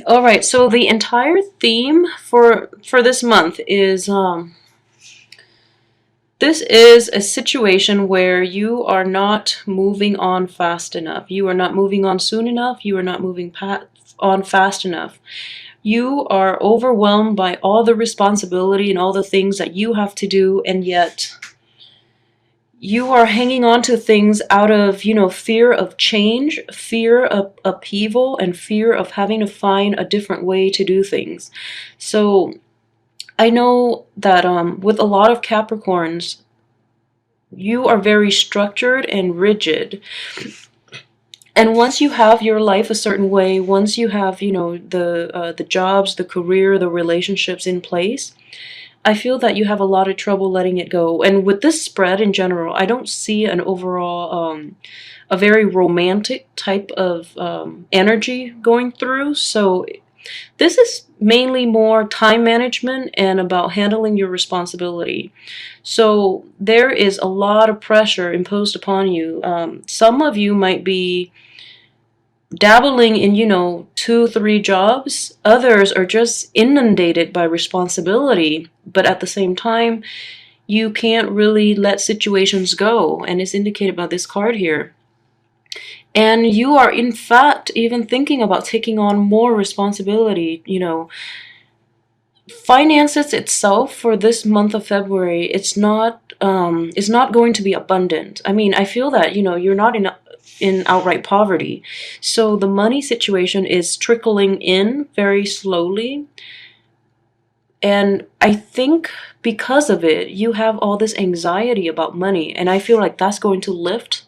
All right, so the entire theme for this month is this is a situation where you are not moving on fast enough. You are not moving on soon enough. You are not moving on fast enough. You are overwhelmed by all the responsibility and all the things that you have to do, and yet you are hanging on to things out of, fear of change, fear of upheaval, and fear of having to find a different way to do things. So I know that with a lot of Capricorns, you are very structured and rigid. And once you have your life a certain way, once you have, the jobs, the career, the relationships in place, I feel that you have a lot of trouble letting it go. And with this spread in general, I don't see an overall, a very romantic type of energy going through. So this is mainly more time management and about handling your responsibility. So there is a lot of pressure imposed upon you. Some of you might be dabbling in, 2, 3 jobs. Others are just inundated by responsibility, but at the same time, you can't really let situations go, and it's indicated by this card here. And you are, in fact, even thinking about taking on more responsibility. Finances itself for this month of February, it's not going to be abundant. I mean, I feel that, you're not in outright poverty. So the money situation is trickling in very slowly. And I think because of it, you have all this anxiety about money. And I feel like that's going to lift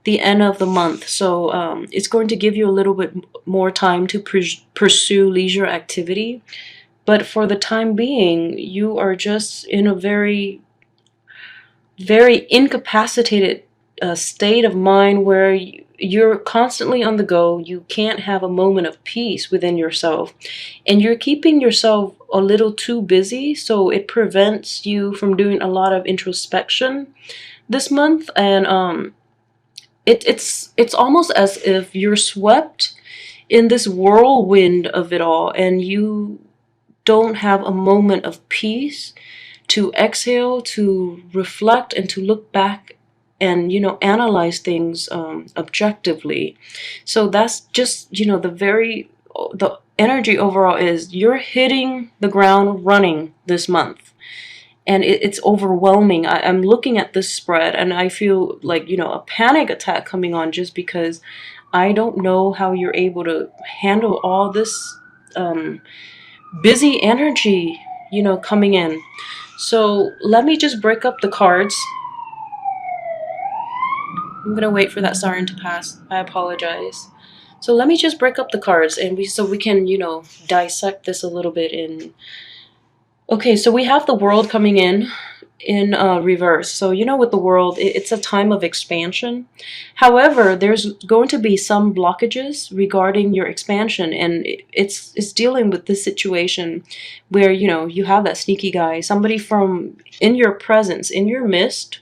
the end of the month. So it's going to give you a little bit more time to pursue leisure activity. But for the time being, you are just in a very, very incapacitated state of mind where you're constantly on the go. You can't have a moment of peace within yourself. And you're keeping yourself a little too busy, so it prevents you from doing a lot of introspection this month. And it's almost as if you're swept in this whirlwind of it all, and you don't have a moment of peace to exhale, to reflect, and to look back and, analyze things objectively. So that's just, the energy overall is you're hitting the ground running this month. And it's overwhelming. I'm looking at this spread and I feel like, a panic attack coming on, just because I don't know how you're able to handle all this busy energy, coming in. So let me just break up the cards. I'm gonna wait for that siren to pass. I apologize. So let me just break up the cards, and we can, dissect this a little bit. Okay, so we have the world coming in reverse. So, with the world, it's a time of expansion. However, there's going to be some blockages regarding your expansion, and it's dealing with this situation where, you have that sneaky guy, somebody from in your presence, in your midst,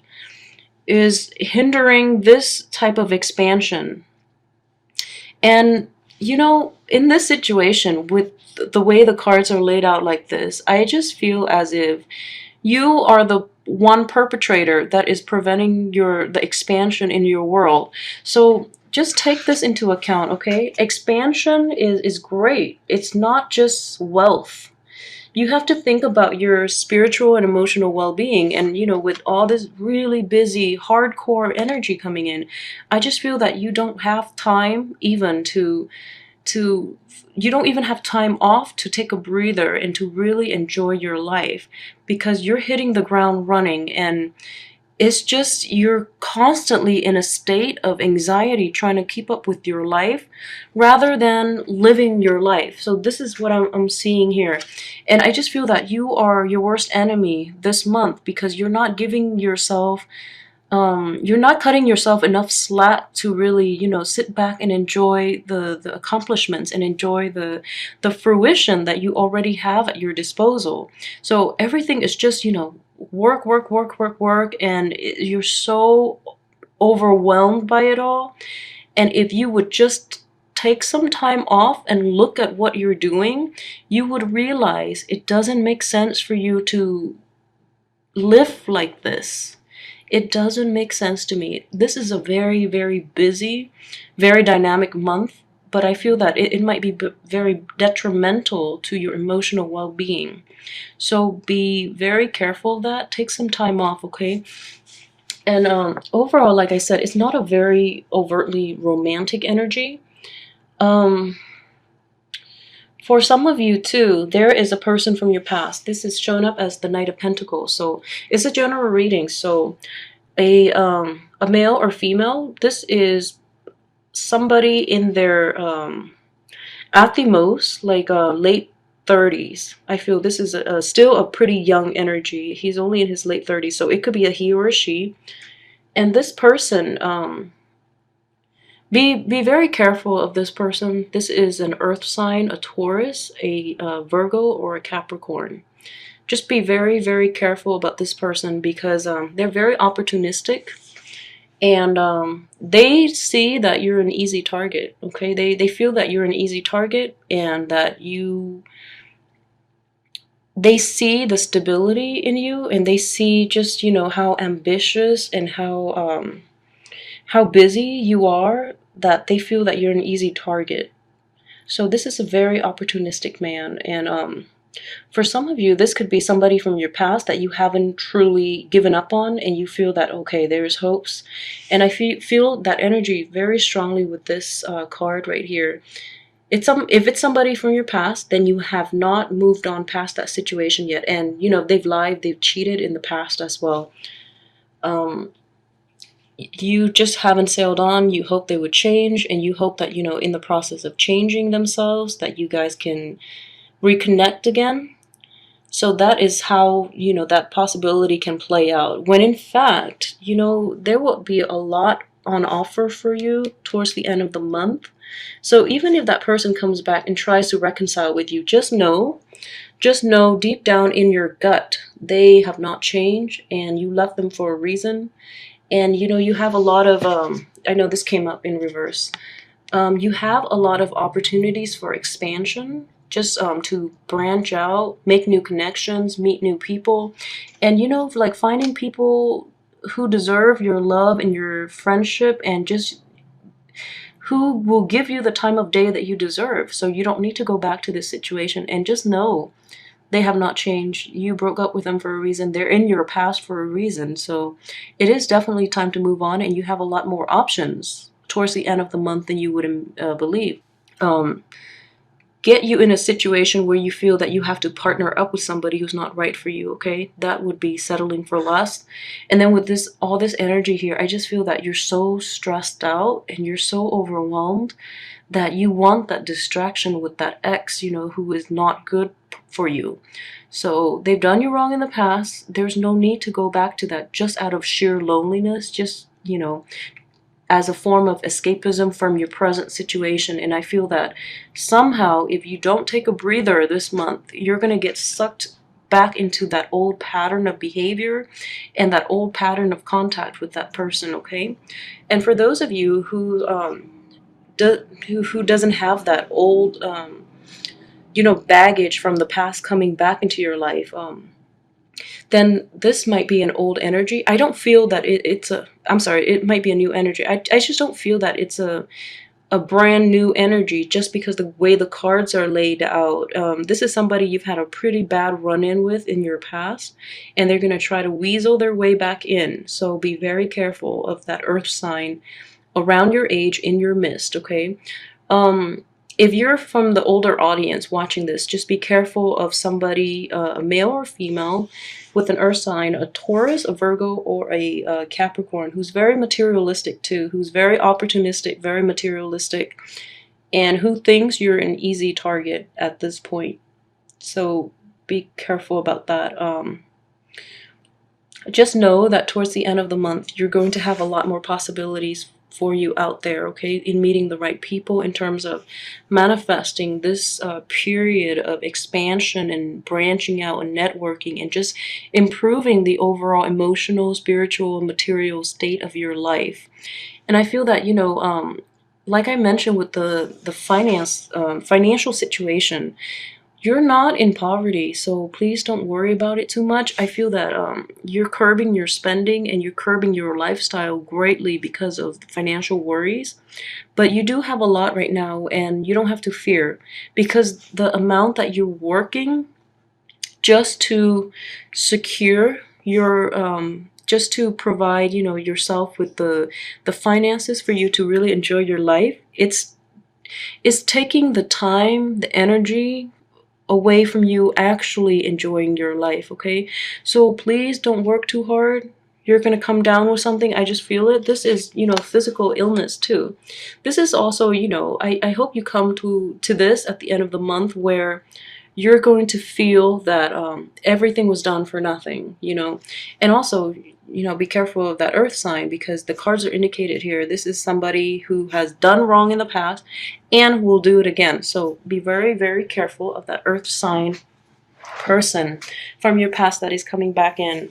is hindering this type of expansion. And, in this situation, with the way the cards are laid out like this, I just feel as if you are the one perpetrator that is preventing the expansion in your world. So just take this into account, okay? Expansion is great. It's not just wealth. You have to think about your spiritual and emotional well-being. And, with all this really busy, hardcore energy coming in, I just feel that you don't have time even to you don't even have time off to take a breather and to really enjoy your life, because you're hitting the ground running. And it's just, you're constantly in a state of anxiety trying to keep up with your life rather than living your life. So this is what I'm seeing here. And I just feel that you are your worst enemy this month, because you're not giving yourself you're not cutting yourself enough slack to really, sit back and enjoy the accomplishments and enjoy the fruition that you already have at your disposal. So everything is just, work, work, work, work, work, and you're so overwhelmed by it all. And if you would just take some time off and look at what you're doing, you would realize it doesn't make sense for you to live like this. It doesn't make sense to me. This is a very, very busy, very dynamic month, but I feel that it might be very detrimental to your emotional well-being. So be very careful of that. Take some time off, okay? And overall, like I said, it's not a very overtly romantic energy. Um, for some of you too, there is a person from your past. This is shown up as the Knight of Pentacles. So it's a general reading. So a male or female, this is somebody in their at the most like late 30s. I feel this is still a pretty young energy. He's only in his late 30s, so it could be a he or a she. And this person, be very careful of this person. This is an earth sign, a Taurus, a Virgo, or a Capricorn. Just be very, very careful about this person because they're very opportunistic, and they see that you're an easy target, okay? They feel that you're an easy target, and that they see the stability in you, and they see just, you know, how ambitious and how busy you are, that they feel that you're an easy target. So this is a very opportunistic man, and for some of you, this could be somebody from your past that you haven't truly given up on, and you feel that, okay, there's hopes. And I feel that energy very strongly with this card right here. If it's somebody from your past, then you have not moved on past that situation yet. And, you know, they've lied, they've cheated in the past as well. You just haven't sailed on. You hope they would change, and you hope that, you know, in the process of changing themselves, that you guys can reconnect again. So that is how, you know, that possibility can play out, when in fact, you know, there will be a lot on offer for you towards the end of the month. So even if that person comes back and tries to reconcile with you, just know deep down in your gut, they have not changed, and you left them for a reason. And, you know, you have a lot of, I know this came up in reverse. You have a lot of opportunities for expansion, just to branch out, make new connections, meet new people. And, you know, like finding people who deserve your love and your friendship, and just who will give you the time of day that you deserve. So you don't need to go back to this situation, and just know they have not changed. You broke up with them for a reason. They're in your past for a reason. So it is definitely time to move on, and you have a lot more options towards the end of the month than you would believe. Get you in a situation where you feel that you have to partner up with somebody who's not right for you, okay? That would be settling for less. And then with this, all this energy here, I just feel that you're so stressed out and you're so overwhelmed that you want that distraction with that ex, you know, who is not good for you. So they've done you wrong in the past. There's no need to go back to that just out of sheer loneliness, just, you know, as a form of escapism from your present situation. And I feel that somehow, if you don't take a breather this month, you're going to get sucked back into that old pattern of behavior and that old pattern of contact with that person, okay? And for those of you who doesn't have that old you know, baggage from the past coming back into your life, then this might be an old energy. I don't feel that it's a, I'm sorry, it might be a new energy. I just don't feel that it's a brand new energy just because the way the cards are laid out. This is somebody you've had a pretty bad run-in with in your past, and they're going to try to weasel their way back in. So be very careful of that earth sign around your age in your midst, okay? If you're from the older audience watching this, just be careful of somebody, a male or female, with an earth sign, a Taurus, a Virgo, or a Capricorn, who's very materialistic too, who's very opportunistic, very materialistic, and who thinks you're an easy target at this point. So be careful about that. Just know that towards the end of the month, you're going to have a lot more possibilities for you out there, okay, in meeting the right people, in terms of manifesting this period of expansion and branching out and networking and just improving the overall emotional, spiritual, material state of your life. And I feel that, you know, like I mentioned with the financial situation, you're not in poverty, so please don't worry about it too much. I feel that you're curbing your spending and you're curbing your lifestyle greatly because of the financial worries. But you do have a lot right now, and you don't have to fear, because the amount that you're working just to secure your just to provide, you know, yourself with the finances for you to really enjoy your life, it's taking the time, the energy away from you actually enjoying your life, okay? So please don't work too hard. You're gonna come down with something. I just feel it. This is, you know, physical illness too. This is also, you know, I hope you come to this at the end of the month where you're going to feel that everything was done for nothing, you know. And also, you know, be careful of that earth sign, because the cards are indicated here. This is somebody who has done wrong in the past and will do it again. So be very, very careful of that earth sign person from your past that is coming back in.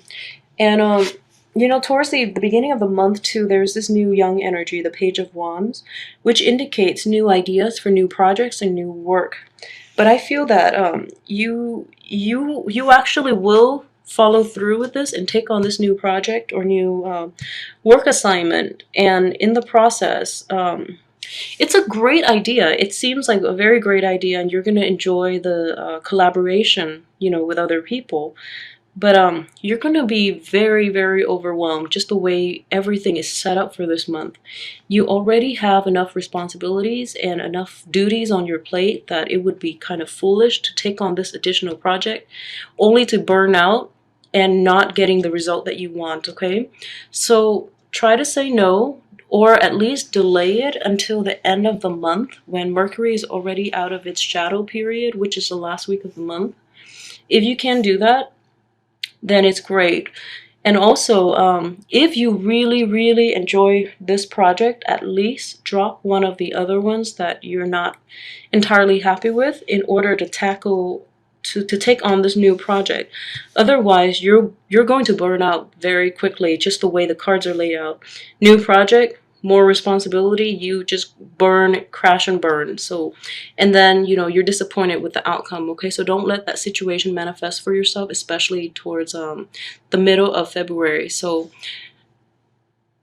And you know, towards the beginning of the month too, there's this new young energy, the Page of Wands, which indicates new ideas for new projects and new work. But I feel that you actually will follow through with this and take on this new project or new work assignment. And in the process, it's a great idea. It seems like a very great idea, and you're going to enjoy the collaboration, you know, with other people. But you're gonna be very, very overwhelmed just the way everything is set up for this month. You already have enough responsibilities and enough duties on your plate that it would be kind of foolish to take on this additional project only to burn out and not getting the result that you want, okay? So try to say no, or at least delay it until the end of the month when Mercury is already out of its shadow period, which is the last week of the month. If you can do that, then it's great. And also, if you really, really enjoy this project, at least drop one of the other ones that you're not entirely happy with in order to tackle to take on this new project. Otherwise, you're going to burn out very quickly, just the way the cards are laid out. New project, more responsibility, you just burn, crash and burn. So, and then, you know, you're disappointed with the outcome, okay? So don't let that situation manifest for yourself, especially towards the middle of February. So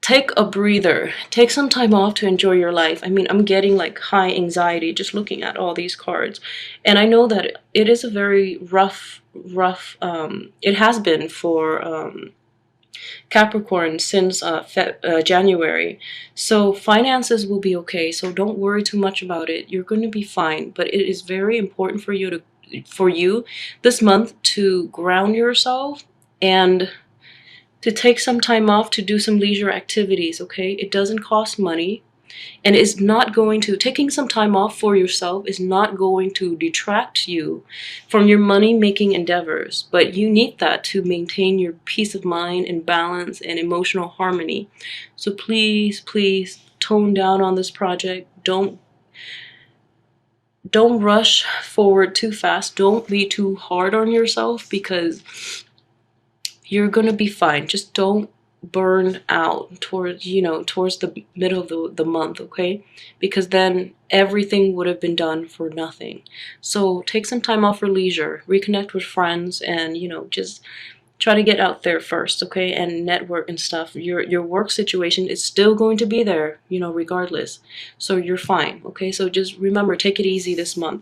take a breather, take some time off to enjoy your life. I mean, I'm getting like high anxiety just looking at all these cards. And I know that it is a very rough, it has been for Capricorn since January. So finances will be okay. So don't worry too much about it. You're going to be fine. But it is very important for you this month to ground yourself and to take some time off to do some leisure activities, okay? It doesn't cost money, and it's not going to, taking some time off for yourself is not going to detract you from your money-making endeavors, but you need that to maintain your peace of mind and balance and emotional harmony. So please, please tone down on this project. Don't rush forward too fast. Don't be too hard on yourself, because you're gonna be fine. Just don't burn out towards, you know, towards the middle of the month, okay? Because then everything would have been done for nothing. So take some time off for leisure, reconnect with friends, and, you know, just try to get out there first, okay? And network and stuff. Your work situation is still going to be there, you know, regardless. So you're fine, okay? So just remember, take it easy this month.